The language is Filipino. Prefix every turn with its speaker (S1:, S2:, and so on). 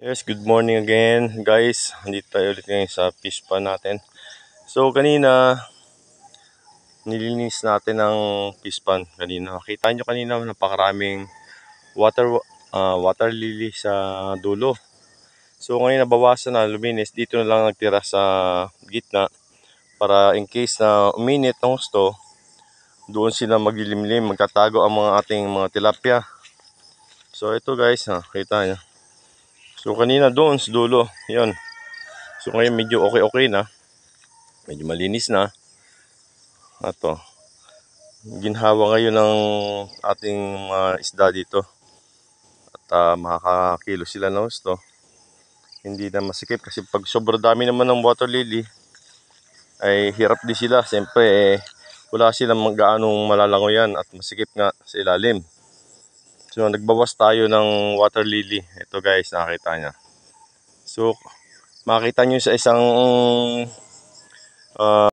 S1: Yes, good morning again guys. Nandito tayo ulit ngayon sa fish pond natin. So kanina, nilinis natin ang fish pond kanina. Makita nyo kanina napakaraming water lily sa dulo. So ngayon nabawasan na, luminis. Dito na lang nagtira sa gitna para in case na uminit ng gusto, doon sila maglilimlim, magtatago ang mga ating mga tilapia. So ito guys, kita nyo. So kanina doon sa dulo, yun. So ngayon medyo okay na. Medyo malinis na. Ito. Ginhawa ngayon ng ating mga isda dito. At makakakilo sila ng gusto. Hindi na masikip kasi pag sobrang dami naman ng water lily, ay hirap din sila. Siyempre, wala silang gaanong malalangoyan at masikip nga sa ilalim. So nagbawas tayo ng water lily. Ito guys, nakakita niya. So makita nyo sa isang